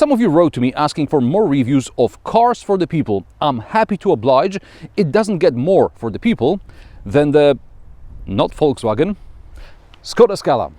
Some of you wrote to me asking for more reviews of cars for the people. I'm happy to oblige. It doesn't get more for the people than the, not Volkswagen, Skoda Scala.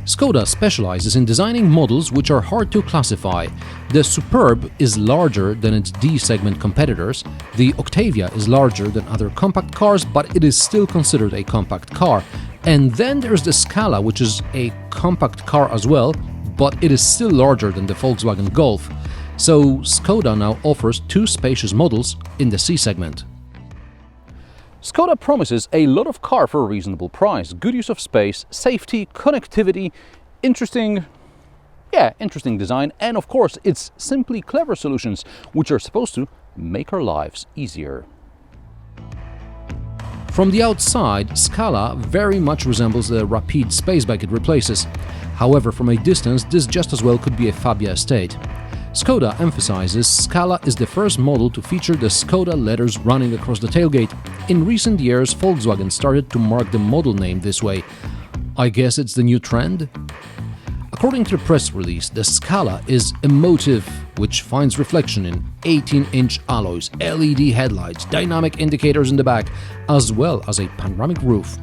Skoda specializes in designing models which are hard to classify. The Superb is larger than its D-segment competitors, the Octavia is larger than other compact cars, but it is still considered a compact car. And then there's the Scala, which is a compact car as well, but it is still larger than the Volkswagen Golf. So Skoda now offers two spacious models in the C-segment. Skoda promises a lot of car for a reasonable price. Good use of space, safety, connectivity, interesting design, and of course it's simply clever solutions which are supposed to make our lives easier. From the outside, Scala very much resembles the Rapid Spaceback it replaces. However, from a distance this just as well could be a Fabia estate. Skoda emphasizes Scala is the first model to feature the Skoda letters running across the tailgate. In recent years, Volkswagen started to mark the model name this way. I guess it's the new trend? According to the press release, the Scala is emotive, which finds reflection in 18-inch alloys, LED headlights, dynamic indicators in the back, as well as a panoramic roof.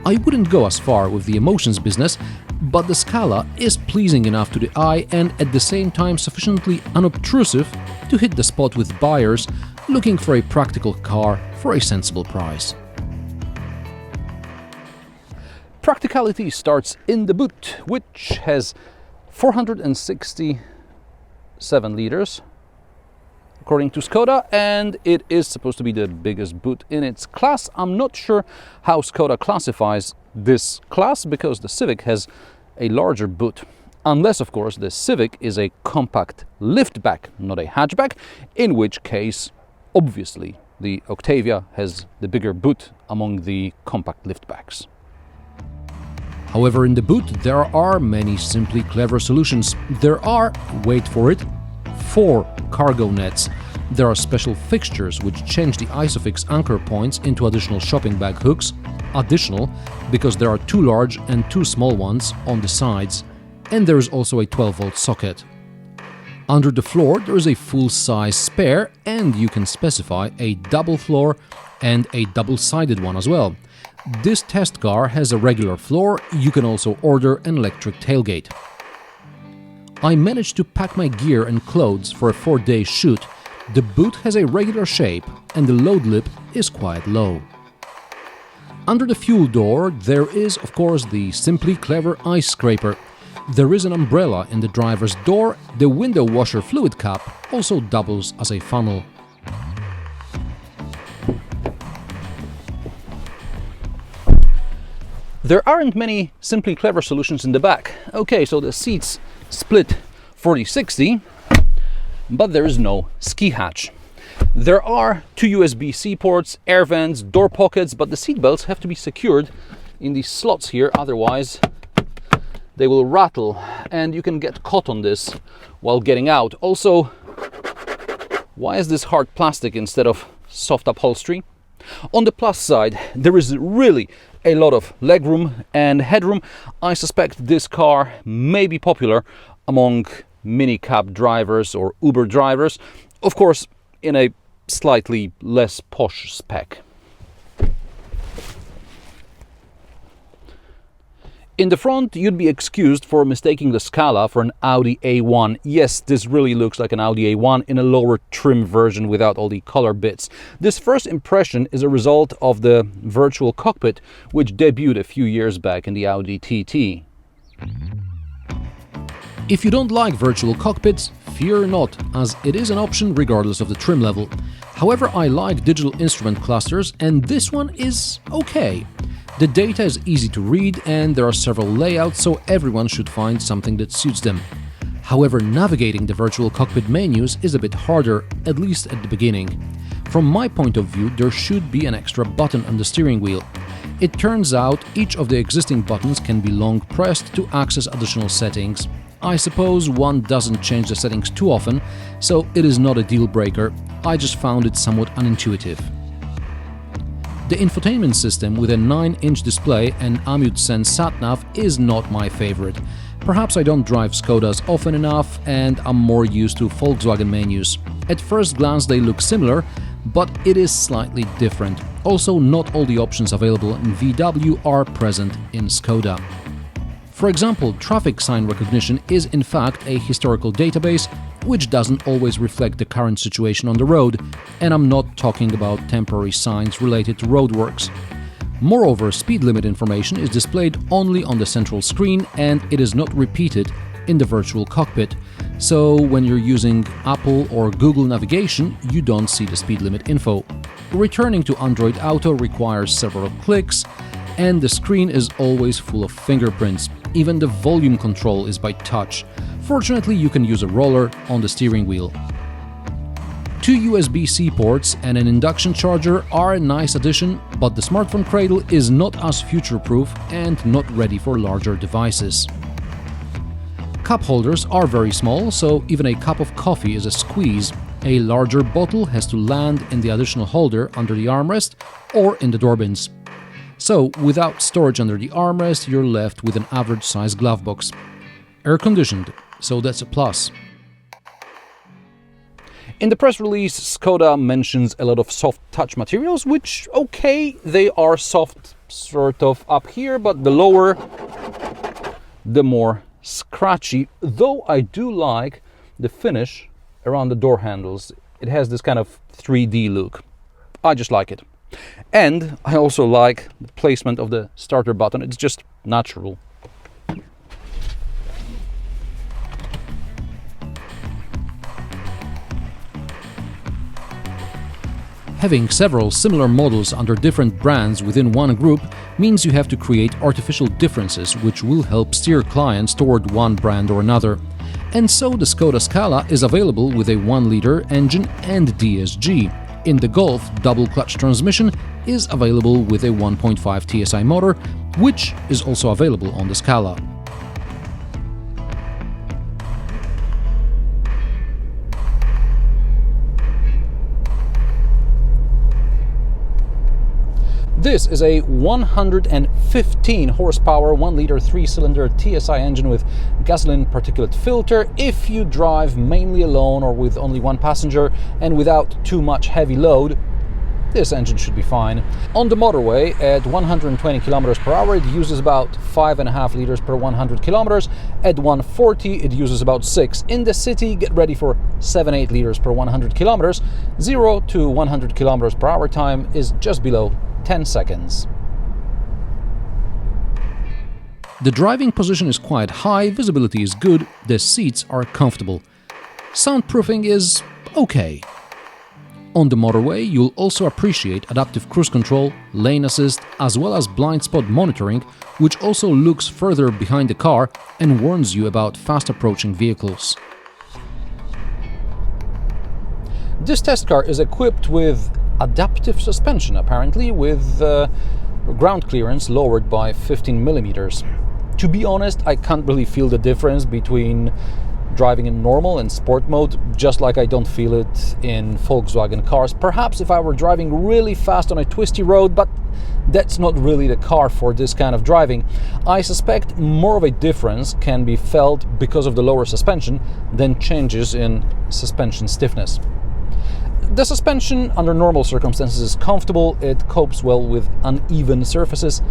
I wouldn't go as far with the emotions business, but the Scala is pleasing enough to the eye and at the same time sufficiently unobtrusive to hit the spot with buyers looking for a practical car for a sensible price. Practicality starts in the boot, which has 467 liters according to Skoda, and it is supposed to be the biggest boot in its class. I'm not sure how Skoda classifies this class because the Civic has a larger boot. Unless, of course, the Civic is a compact liftback, not a hatchback, in which case, obviously, the Octavia has the bigger boot among the compact liftbacks. However, in the boot there are many simply clever solutions. There are, wait for it, 4 cargo nets. There are special fixtures which change the Isofix anchor points into additional shopping bag hooks. Additional because there are 2 large and 2 small ones on the sides, and there is also a 12-volt socket. Under the floor there is a full-size spare, and you can specify a double floor and a double-sided one as well. This test car has a regular floor. You can also order an electric tailgate. I managed to pack my gear and clothes for a 4-day shoot. The boot has a regular shape and the load lip is quite low. Under the fuel door there is, of course, the simply clever ice scraper. There is an umbrella in the driver's door. The window washer fluid cap also doubles as a funnel. There aren't many simply clever solutions in the back. Okay, so the seats split 40-60, but there is no ski hatch. There are 2 USB-C ports, air vents, door pockets, but the seat belts have to be secured in these slots here, otherwise they will rattle and you can get caught on this while getting out. Also, why is this hard plastic instead of soft upholstery? On the plus side, there is really a lot of legroom and headroom. I suspect this car may be popular among minicab drivers or Uber drivers, of course in a slightly less posh spec. In the front, you'd be excused for mistaking the Scala for an Audi A1. Yes, this really looks like an Audi A1 in a lower trim version without all the color bits. This first impression is a result of the virtual cockpit, which debuted a few years back in the Audi TT. If you don't like virtual cockpits, fear not, as it is an option regardless of the trim level. However, I like digital instrument clusters, and this one is okay. The data is easy to read and there are several layouts, so everyone should find something that suits them. However, navigating the virtual cockpit menus is a bit harder, at least at the beginning. From my point of view, there should be an extra button on the steering wheel. It turns out each of the existing buttons can be long pressed to access additional settings. I suppose one doesn't change the settings too often, so it is not a deal breaker. I just found it somewhat unintuitive. The infotainment system with a 9-inch display and AmUDSense sat-nav is not my favorite. Perhaps I don't drive Skodas often enough and I'm more used to Volkswagen menus. At first glance they look similar, but it is slightly different. Also, not all the options available in VW are present in Skoda. For example, traffic sign recognition is in fact a historical database which doesn't always reflect the current situation on the road, and I'm not talking about temporary signs related to roadworks. Moreover, speed limit information is displayed only on the central screen and it is not repeated in the virtual cockpit. So when you're using Apple or Google navigation, you don't see the speed limit info. Returning to Android Auto requires several clicks, and the screen is always full of fingerprints. Even the volume control is by touch. Fortunately, you can use a roller on the steering wheel. 2 USB-C ports and an induction charger are a nice addition, but the smartphone cradle is not as future-proof and not ready for larger devices. Cup holders are very small, so even a cup of coffee is a squeeze. A larger bottle has to land in the additional holder under the armrest or in the door bins. So, without storage under the armrest, you're left with an average-sized glove box. Air-conditioned, so that's a plus. In the press release, Skoda mentions a lot of soft touch materials, which, okay, they are soft sort of up here, but the lower, the more scratchy, though I do like the finish around the door handles. It has this kind of 3D look. I just like it. And I also like the placement of the starter button. It's just natural. Having several similar models under different brands within one group means you have to create artificial differences which will help steer clients toward one brand or another. And so the Skoda Scala is available with a 1-liter engine and DSG. In the Golf, double clutch transmission is available with a 1.5 TSI motor, which is also available on the Scala. This is a 115 horsepower 1-liter 3-cylinder TSI engine with gasoline particulate filter. If you drive mainly alone or with only one passenger and without too much heavy load, this engine should be fine. On the motorway at 120 km per hour it uses about 5.5 liters per 100 km. At 140 it uses about 6. In the city, get ready for 7-8 liters per 100 km. 0 to 100 km per hour time is just below 10 seconds. The driving position is quite high, visibility is good, the seats are comfortable. Soundproofing is okay. On the motorway, you'll also appreciate adaptive cruise control, lane assist, as well as blind spot monitoring, which also looks further behind the car and warns you about fast approaching vehicles. This test car is equipped with adaptive suspension, apparently, with ground clearance lowered by 15 millimeters. To be honest, I can't really feel the difference between driving in normal and sport mode, just like I don't feel it in Volkswagen cars. Perhaps if I were driving really fast on a twisty road, but that's not really the car for this kind of driving. I suspect more of a difference can be felt because of the lower suspension than changes in suspension stiffness. The suspension under normal circumstances is comfortable, it copes well with uneven surfaces.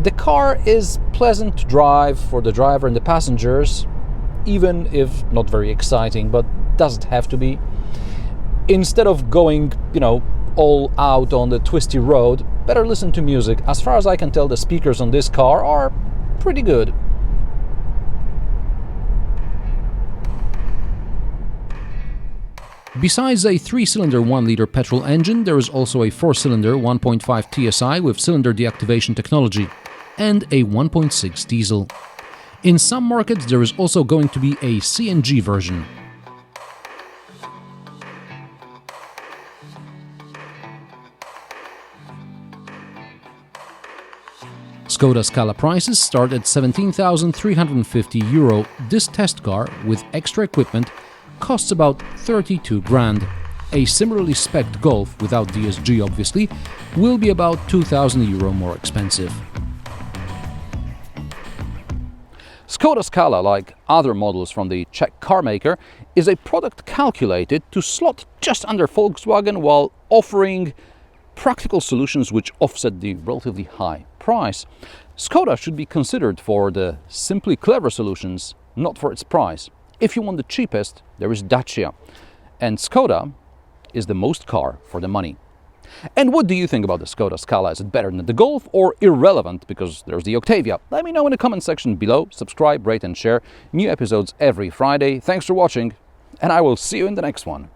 The car is pleasant to drive for the driver and the passengers, even if not very exciting, but doesn't have to be. Instead of going, all out on the twisty road, better listen to music. As far as I can tell, the speakers on this car are pretty good. Besides a 3-cylinder 1-liter petrol engine, there is also a 4-cylinder 1.5 TSI with cylinder deactivation technology and a 1.6 diesel. In some markets there is also going to be a CNG version. Skoda Scala prices start at €17,350. This test car, with extra equipment, costs about 32 grand. A similarly spec'd Golf, without DSG obviously, will be about €2,000 more expensive. Skoda Scala, like other models from the Czech car maker, is a product calculated to slot just under Volkswagen while offering practical solutions which offset the relatively high price. Skoda should be considered for the simply clever solutions, not for its price. If you want the cheapest, there is Dacia, and Skoda is the most car for the money. And what do you think about the Skoda Scala? Is it better than the Golf or irrelevant because there's the Octavia? Let me know in the comment section below. Subscribe, rate and share. New episodes every Friday. Thanks for watching, and I will see you in the next one.